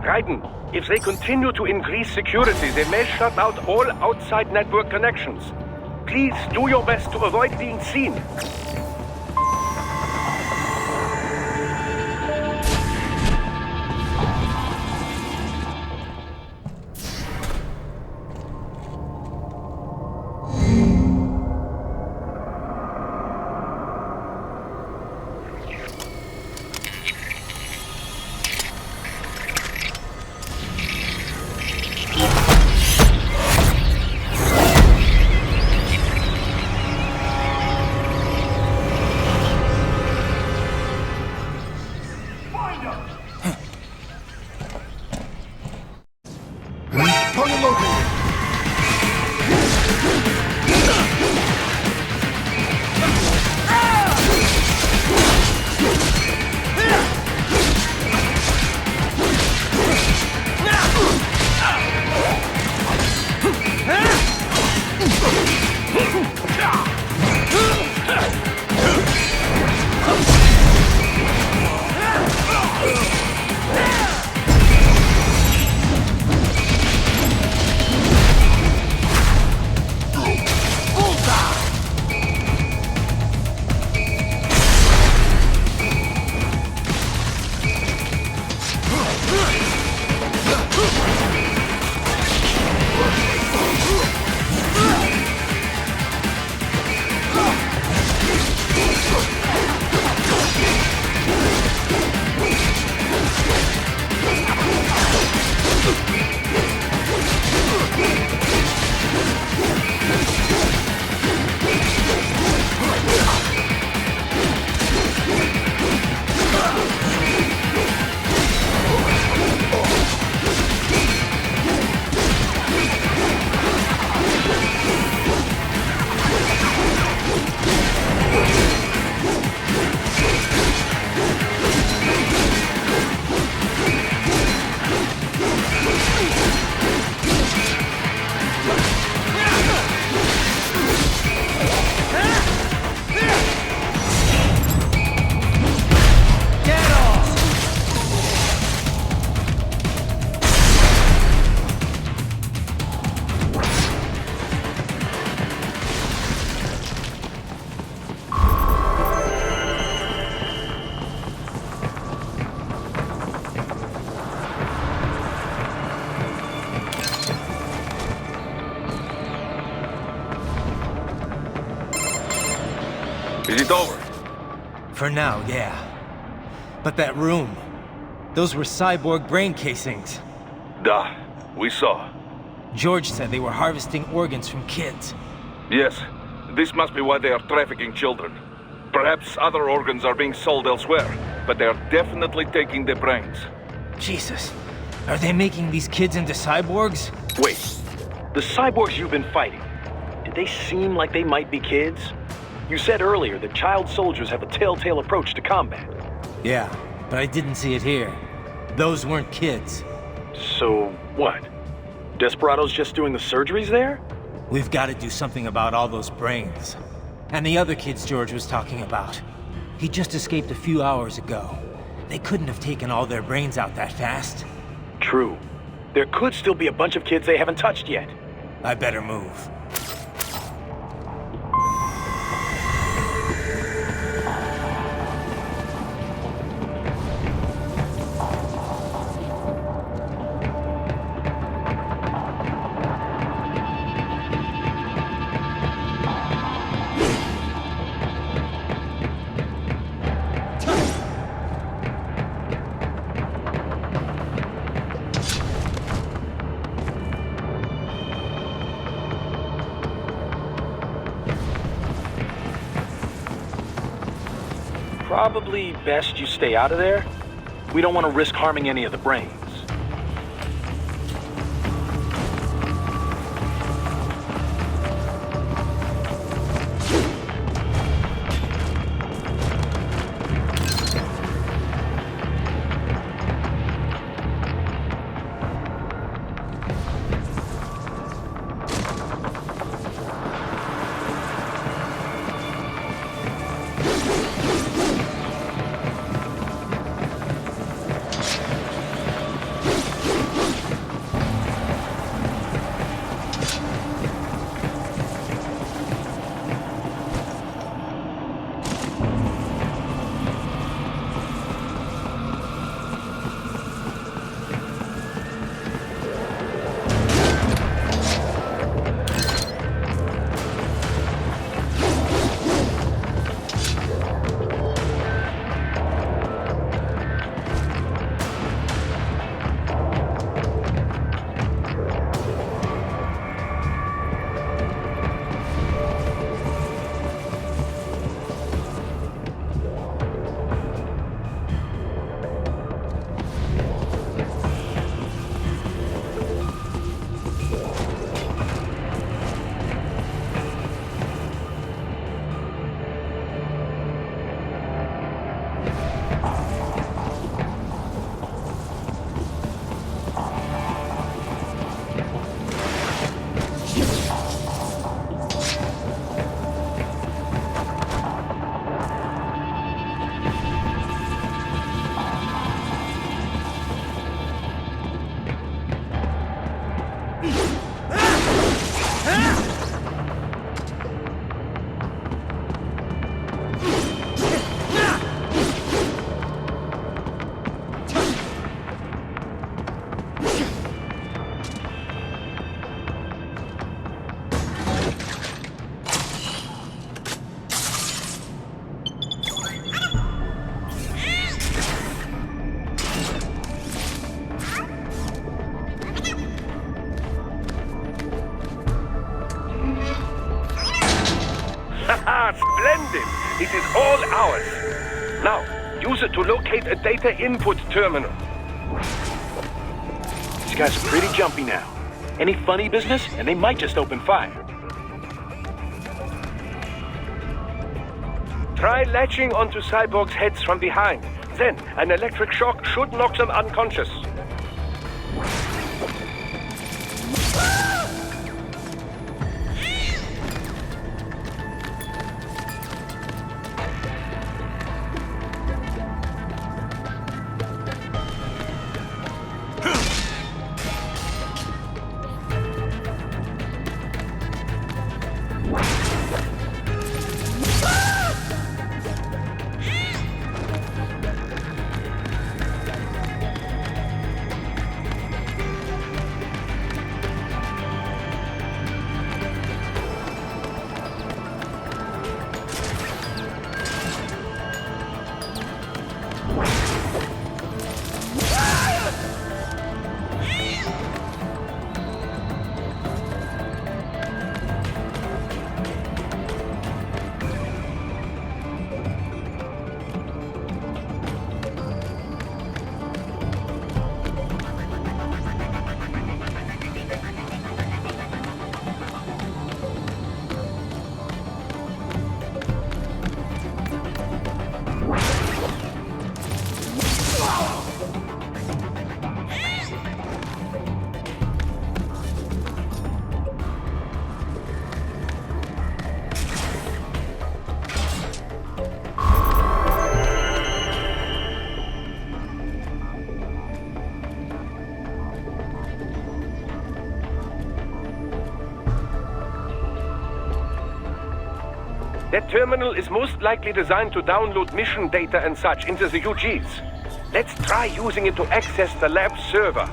Raiden, if they continue to increase security, they may shut out all outside network connections. Please do your best to avoid being seen. Target located. Is it over? For now, yeah. But that room, those were cyborg brain casings. Duh, we saw. George said they were harvesting organs from kids. Yes, this must be why they are trafficking children. Perhaps other organs are being sold elsewhere, but they are definitely taking the brains. Jesus, are they making these kids into cyborgs? Wait, the cyborgs you've been fighting, did they seem like they might be kids? You said earlier that child soldiers have a telltale approach to combat. Yeah, but I didn't see it here. Those weren't kids. So, what? Desperado's just doing the surgeries there? We've got to do something about all those brains. And the other kids George was talking about. He just escaped a few hours ago. They couldn't have taken all their brains out that fast. True. There could still be a bunch of kids they haven't touched yet. I better move. Probably best you stay out of there. We don't want to risk harming any of the brains. Splendid! It is all ours. Now, use it to locate a data input terminal. These guys are pretty jumpy now. Any funny business, and they might just open fire. Try latching onto cyborgs' heads from behind. Then, an electric shock should knock them unconscious. That terminal is most likely designed to download mission data and such into the UGs. Let's try using it to access the lab server.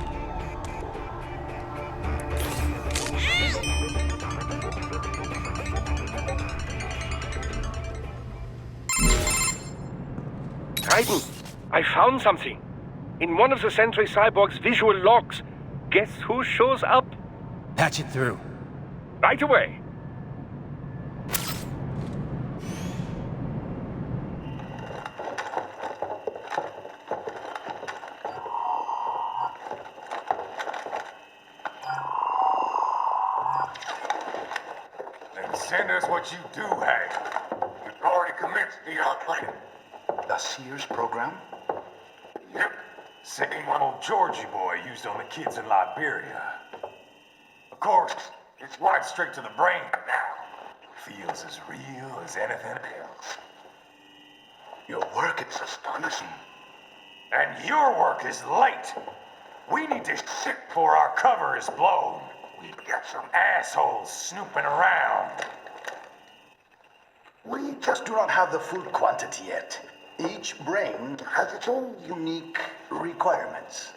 Raiden, I found something. In one of the Sentry Cyborg's visual logs. Guess who shows up? Patch it through. Right away. Then send us what you do have. You've already commenced the plan. The Sears program? Yep. Same one old Georgie boy used on the kids in Liberia. Of course, it's right straight to the brain now. Feels as real as anything else. Your work is astonishing. And your work is late. We need this shit before our cover is blown. We've got some assholes snooping around. We just do not have the full quantity yet. Each brain has its own unique requirements.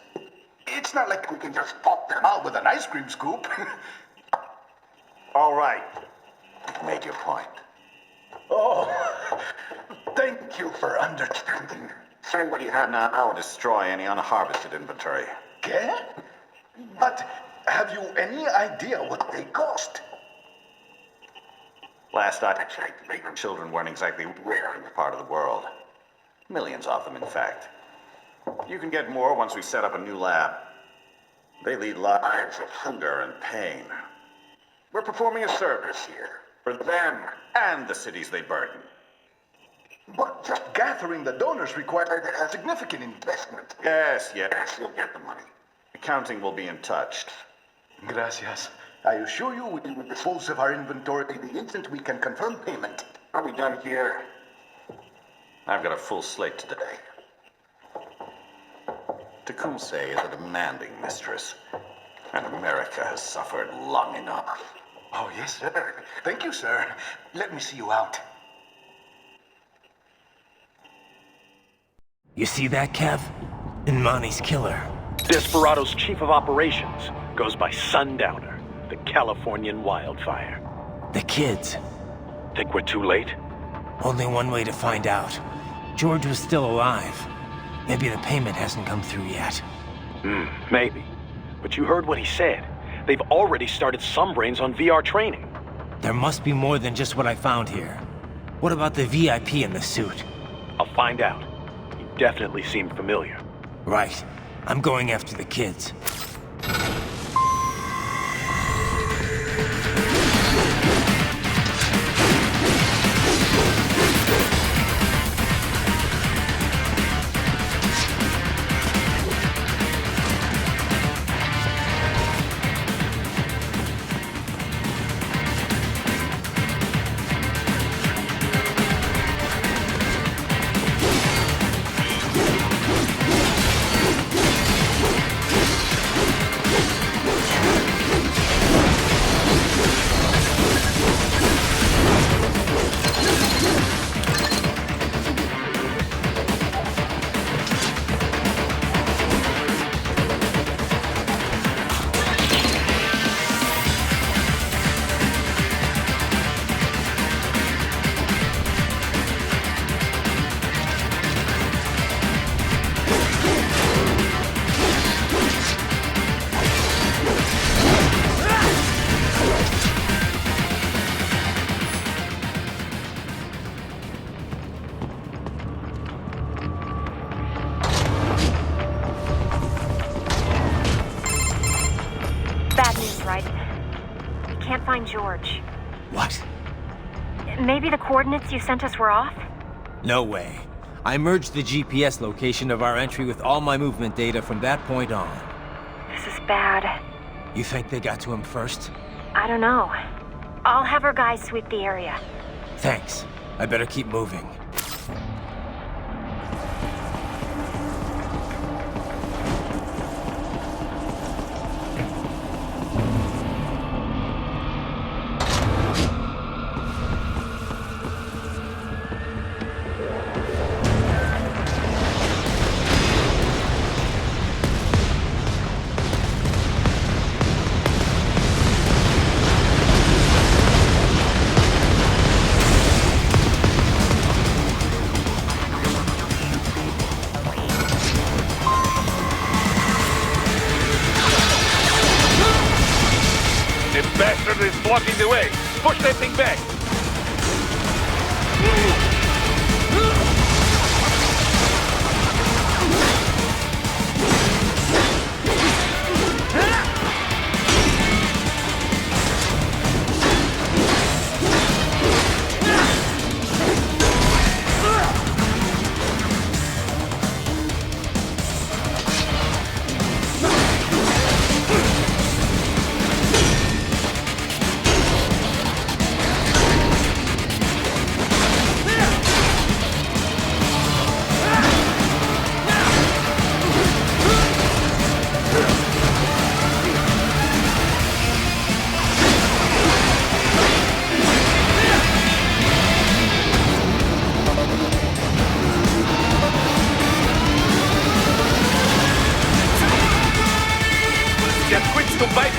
It's not like we can just pop them out with an ice cream scoop. All right. Make your point. Oh, thank you for understanding. Say what you have now. I'll destroy any unharvested inventory. Okay? But have you any idea what they cost? Last I checked, the children weren't exactly rare in this part of the world. Millions of them, in fact. You can get more once we set up a new lab. They lead lives of hunger and pain. We're performing a service here. For them and the cities they burden. But just gathering the donors required a significant investment. Yes, you'll get the money. Accounting will be in touch. Gracias. I assure you we will dispose of our inventory the instant we can confirm payment. Are we done here? I've got a full slate today. Tecumseh is a demanding mistress, and America has suffered long enough. Oh, yes, sir. Thank you, sir. Let me see you out. You see that, Kev? Inmani's killer. Desperado's chief of operations goes by Sundowner, the Californian wildfire. The kids. Think we're too late? Only one way to find out. George was still alive. Maybe the payment hasn't come through yet. Maybe. But you heard what he said. They've already started some brains on VR training. There must be more than just what I found here. What about the VIP in the suit? I'll find out. He definitely seemed familiar. Right. I'm going after the kids. Bad news, right? We can't find George. What? Maybe the coordinates you sent us were off? No way. I merged the GPS location of our entry with all my movement data from that point on. This is bad. You think they got to him first? I don't know. I'll have our guys sweep the area. Thanks. I better keep moving. Bastard is blocking the way. Push that thing back.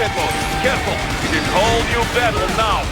headphones. Careful. It is whole new battle now.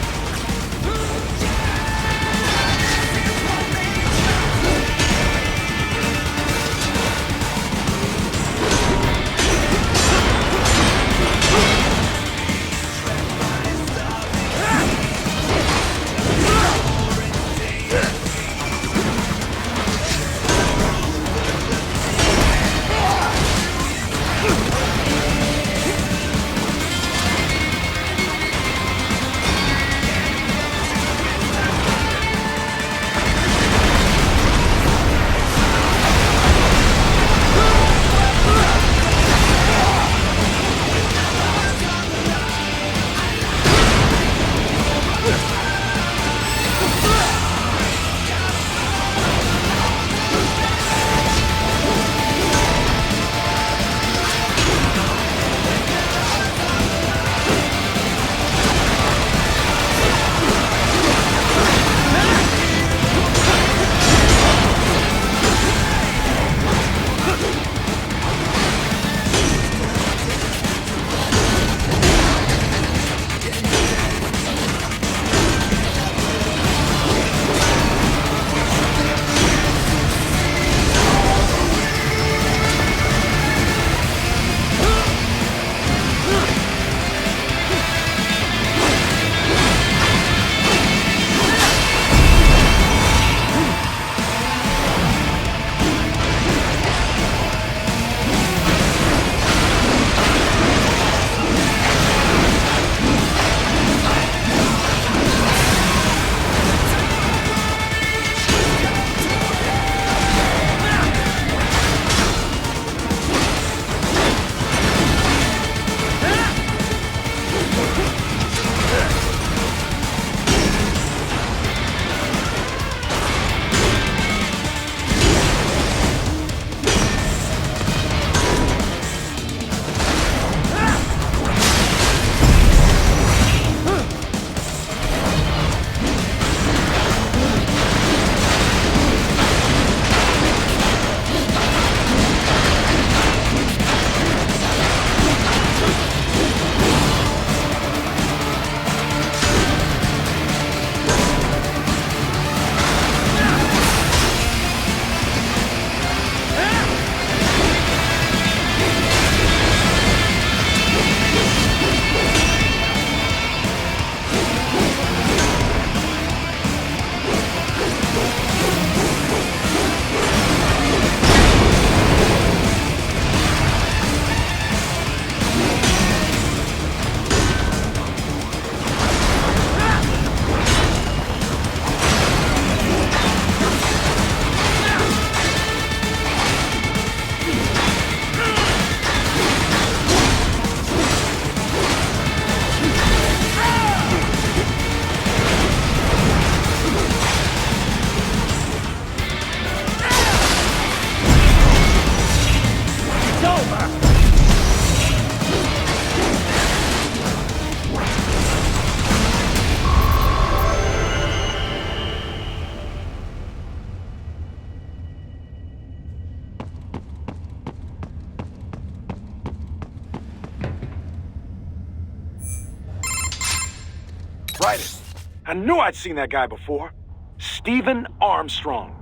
Right. I knew I'd seen that guy before. Stephen Armstrong.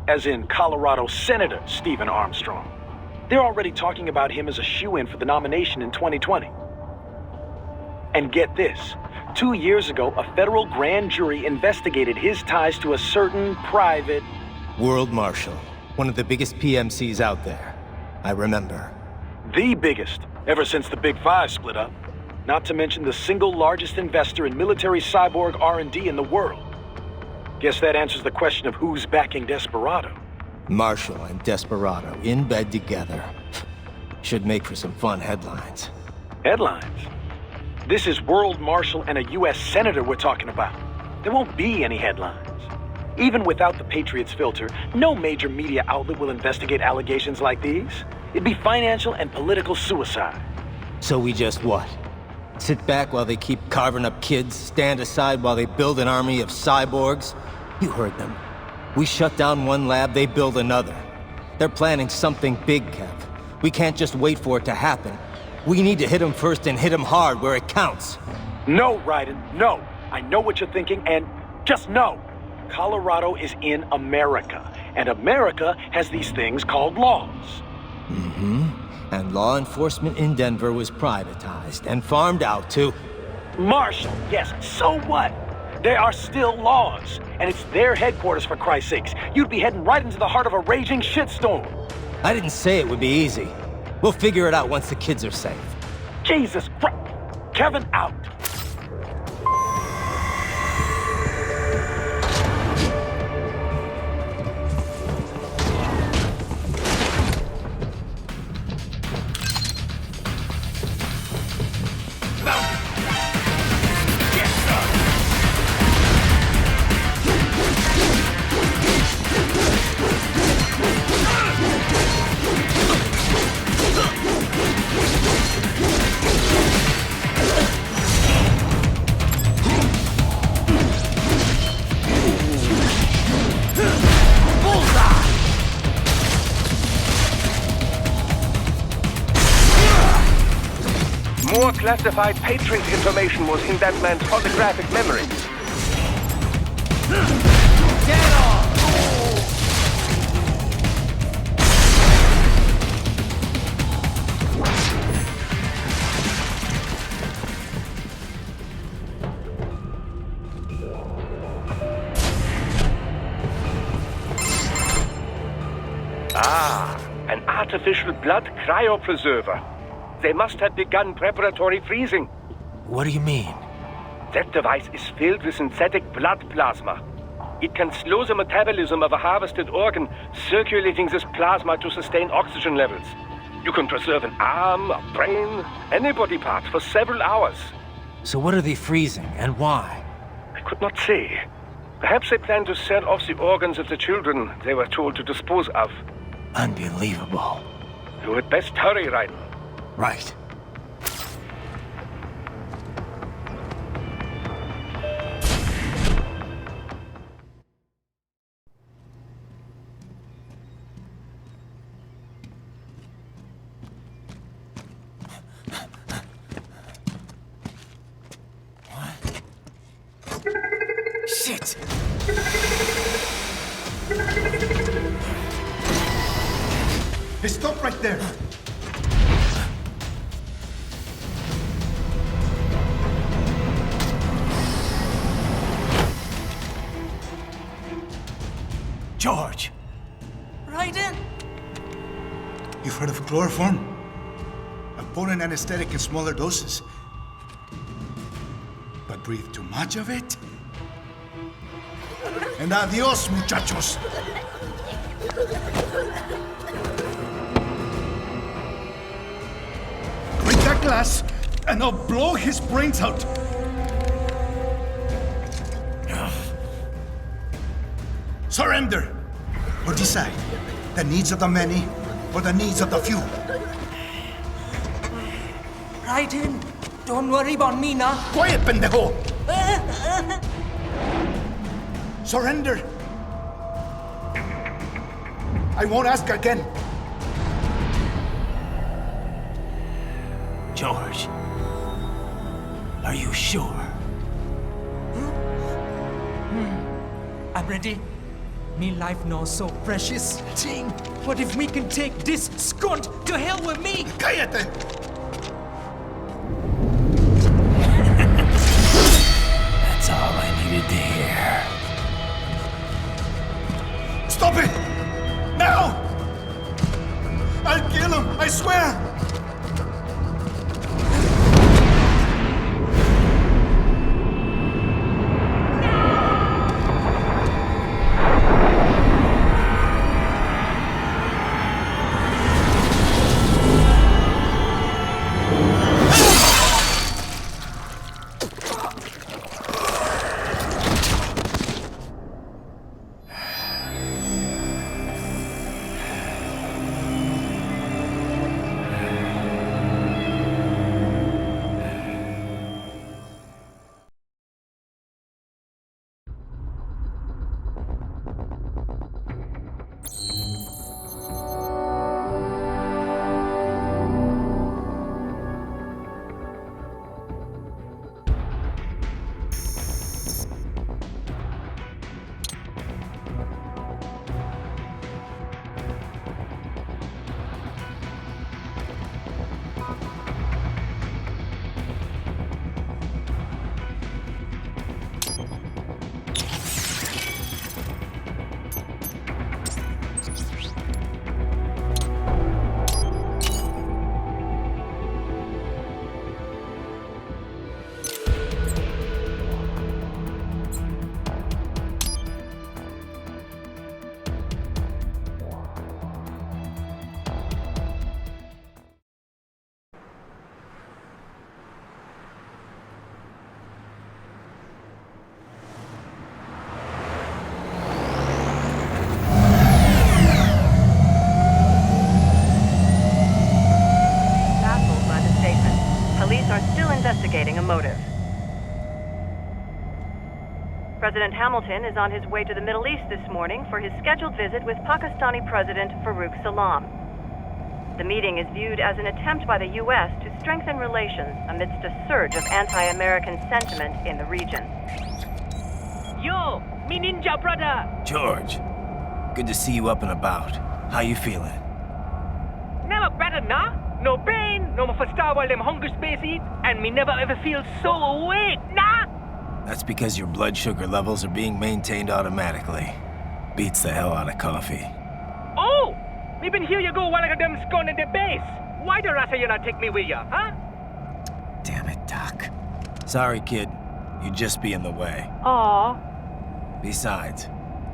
As in Colorado Senator Stephen Armstrong. They're already talking about him as a shoo-in for the nomination in 2020. And get this. 2 years ago, a federal grand jury investigated his ties to a certain private... World Marshal. One of the biggest PMCs out there. I remember. The biggest, ever since the Big Five split up. Not to mention the single largest investor in military cyborg R&D in the world. Guess that answers the question of who's backing Desperado. Marshall and Desperado in bed together. Should make for some fun headlines. Headlines? This is World Marshal and a U.S. Senator we're talking about. There won't be any headlines. Even without the Patriots filter, no major media outlet will investigate allegations like these. It'd be financial and political suicide. So we just what? Sit back while they keep carving up kids, stand aside while they build an army of cyborgs? You heard them. We shut down one lab, they build another. They're planning something big, Kev. We can't just wait for it to happen. We need to hit him first and hit him hard where it counts. No, Raiden, no. I know what you're thinking, and just no. Colorado is in America, and America has these things called laws. And law enforcement in Denver was privatized and farmed out to... Marshall, yes, so what? There are still laws, and it's their headquarters, for Christ's sakes. You'd be heading right into the heart of a raging shitstorm. I didn't say it would be easy. We'll figure it out once the kids are safe. Jesus Christ. Kevin out. More classified patriot information was in that man's holographic memory. Get off! Ah, an artificial blood cryopreserver. They must have begun preparatory freezing. What do you mean? That device is filled with synthetic blood plasma. It can slow the metabolism of a harvested organ, circulating this plasma to sustain oxygen levels. You can preserve an arm, a brain, any body part for several hours. So what are they freezing, and why? I could not say. Perhaps they plan to sell off the organs of the children they were told to dispose of. Unbelievable. You had best hurry, Raiden. Right. Shit! Hey, stop right there! George! Raiden? You've heard of chloroform? A potent anesthetic in smaller doses. But breathe too much of it? And adios, muchachos! Break that glass, and I'll blow his brains out! Surrender! Or decide, the needs of the many, or the needs of the few. Raiden, don't worry about me now. Quiet, pendejo! Surrender! I won't ask again. George, are you sure? I'm ready. Me life now so precious. Ting, what if we can take this skunt to hell with me? Cállate! That's all I needed to hear. Stop it! Now! I'll kill him, I swear! motive. President Hamilton is on his way to the Middle East this morning for his scheduled visit with Pakistani President Farouk Salam. The meeting is viewed as an attempt by the U.S. to strengthen relations amidst a surge of anti-American sentiment in the region. Yo, me ninja brother! George, good to see you up and about. How you feeling? Never better, nah? No pain, no more for star while them hunger space eat, and me never ever feel so awake, nah? That's because your blood sugar levels are being maintained automatically. Beats the hell out of coffee. Oh! Me been here you go while I got them scone in the base. Why the rasta you not take me with ya, huh? Damn it, Doc. Sorry, kid. You'd just be in the way. Aw. Besides,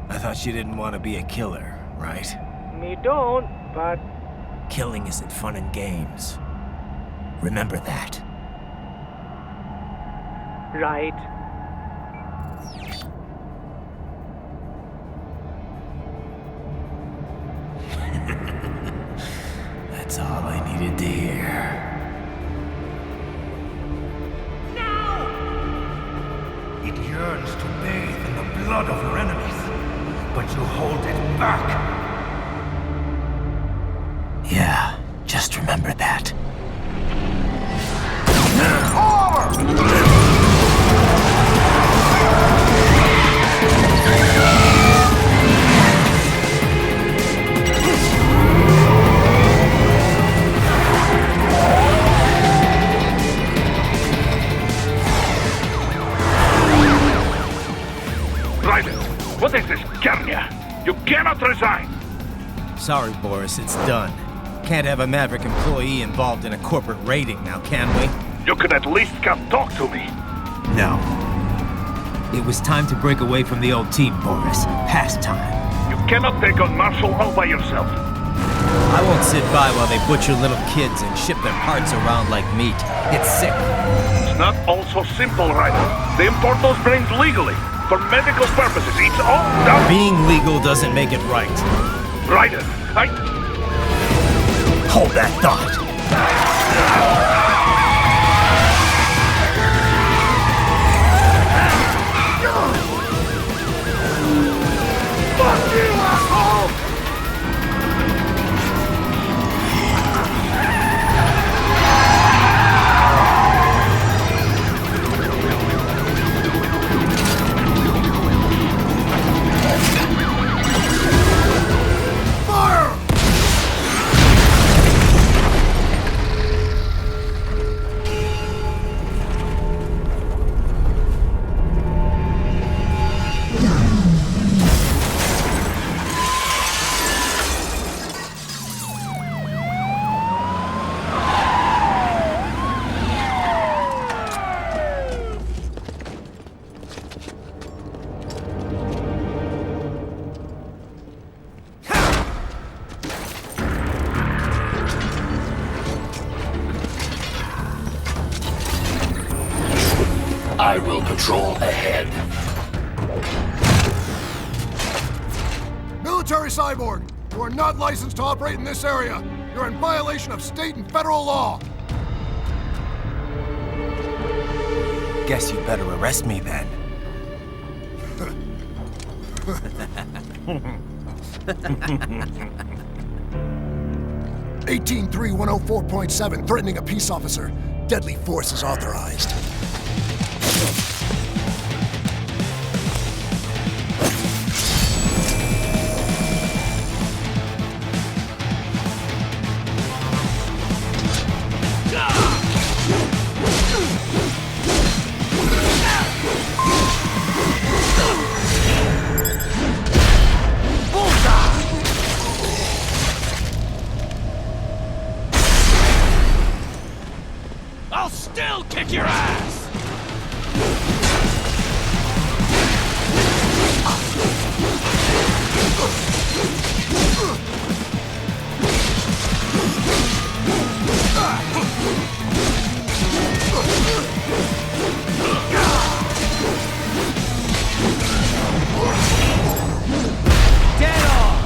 I thought you didn't want to be a killer, right? Me don't, but... Killing isn't fun and games. Remember that. Right. That's all I needed to hear. It yearns to bathe in the blood of your enemies, but you hold it back. Yeah, just remember that. What is this, Garnia? You cannot resign! Sorry, Boris, it's done. Can't have a Maverick employee involved in a corporate raiding now, can we? You could at least come talk to me. No. It was time to break away from the old team, Boris. Past time. You cannot take on Marshall all by yourself. I won't sit by while they butcher little kids and ship their parts around like meat. It's sick. It's not all so simple, Ryder. They import those brains legally. For medical purposes, it's all done. Being legal doesn't make it right. Ryder, Hold that thought. Fuck you, asshole! I will patrol ahead. Military cyborg, you are not licensed to operate in this area. You're in violation of state and federal law. Guess you better arrest me then. 183-104.7, threatening a peace officer. Deadly force is authorized. I'll still kick your ass! Dead on!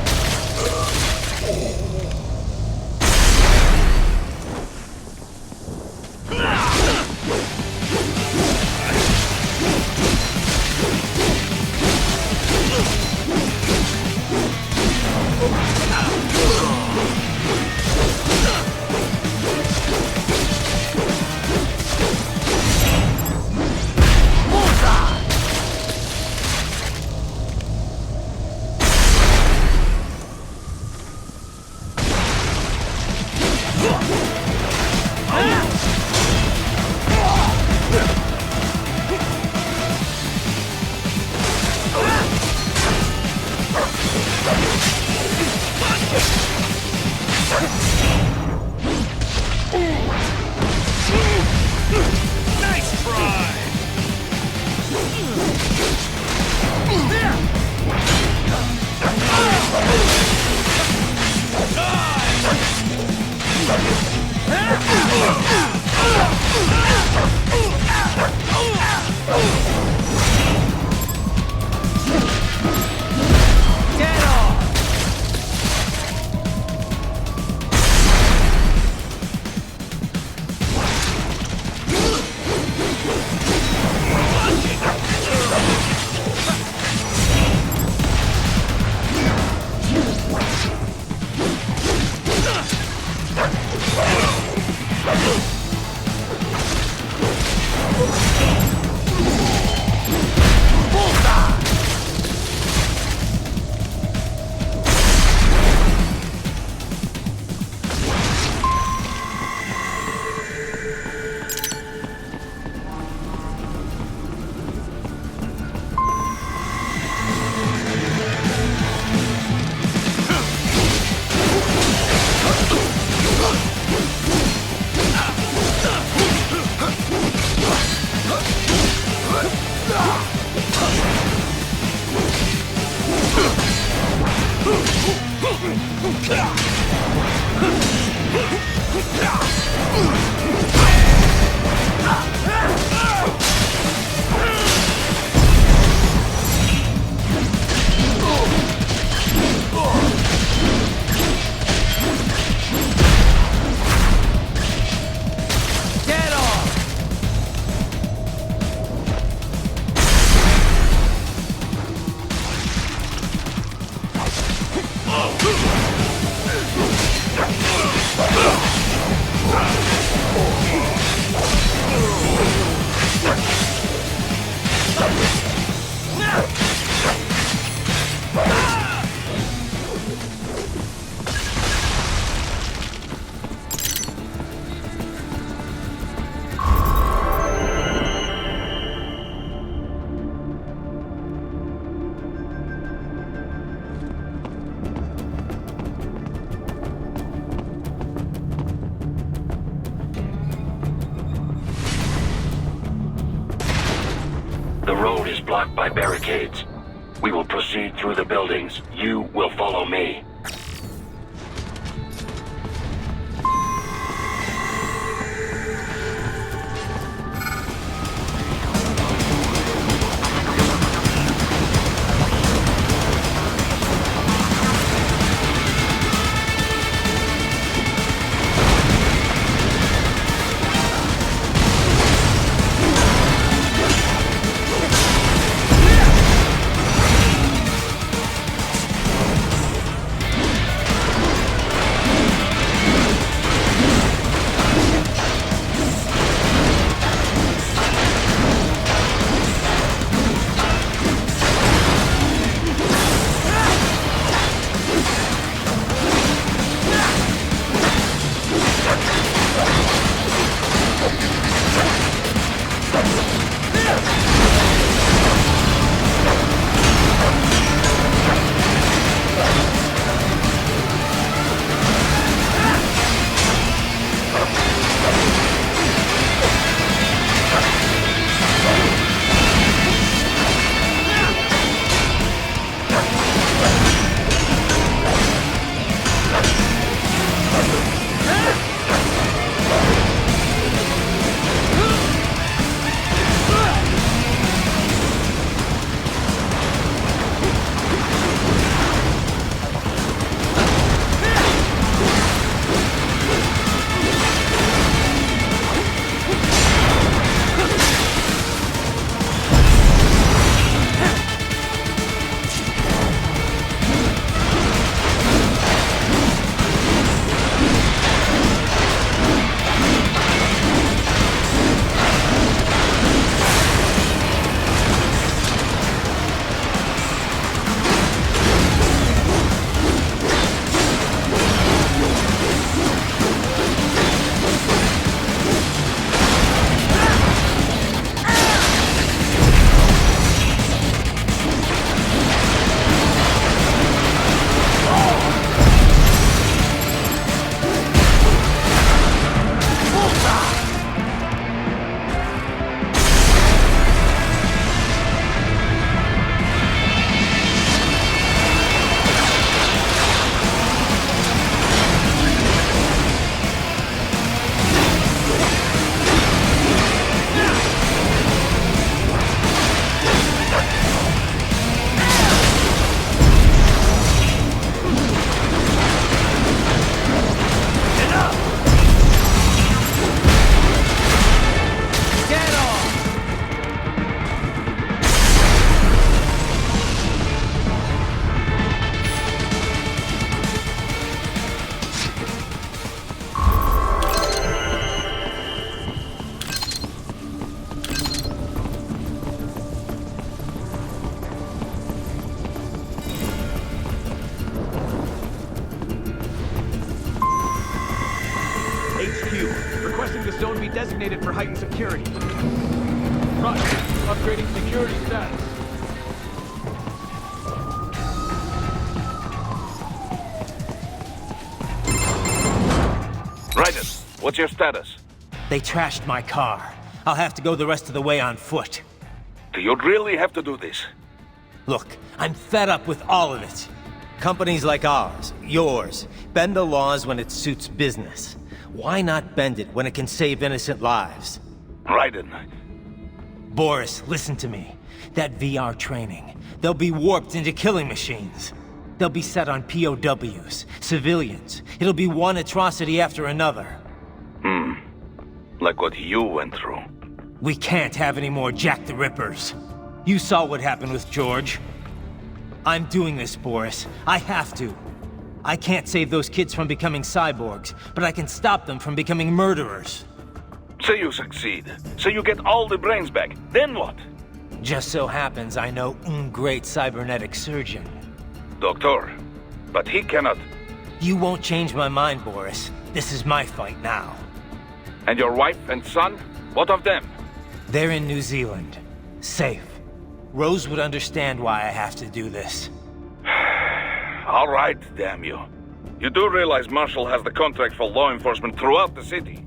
The road is blocked by barricades. We will proceed through the buildings. You will follow me. Requesting the zone be designated for heightened security. Roger. Upgrading security status. Raiden, what's your status? They trashed my car. I'll have to go the rest of the way on foot. Do you really have to do this? Look, I'm fed up with all of it. Companies like ours, yours, bend the laws when it suits business. Why not bend it when it can save innocent lives? Raiden. Boris, listen to me. That VR training, they'll be warped into killing machines. They'll be set on POWs, civilians. It'll be one atrocity after another. Like what you went through. We can't have any more Jack the Rippers. You saw what happened with George. I'm doing this, Boris. I have to. I can't save those kids from becoming cyborgs, but I can stop them from becoming murderers. Say you succeed. Say you get all the brains back. Then what? Just so happens I know un great cybernetic surgeon. Doctor, but he cannot... You won't change my mind, Boris. This is my fight now. And your wife and son? What of them? They're in New Zealand. Safe. Rose would understand why I have to do this. All right, damn you. You do realize Marshall has the contract for law enforcement throughout the city.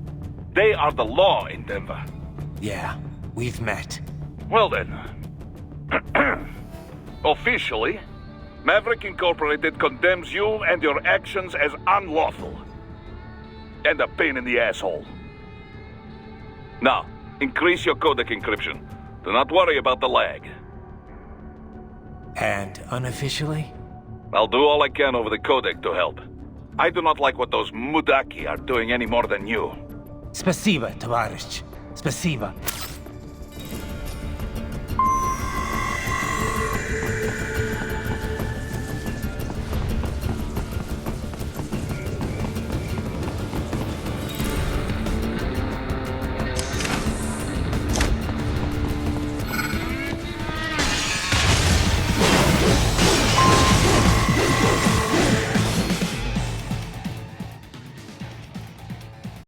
They are the law in Denver. Yeah, we've met. Well then. Officially, Maverick Incorporated condemns you and your actions as unlawful. And a pain in the asshole. Now, increase your codec encryption. Do not worry about the lag. And unofficially? I'll do all I can over the codec to help. I do not like what those Mudaki are doing any more than you. Spasiba, Tovarищ. Spasiba.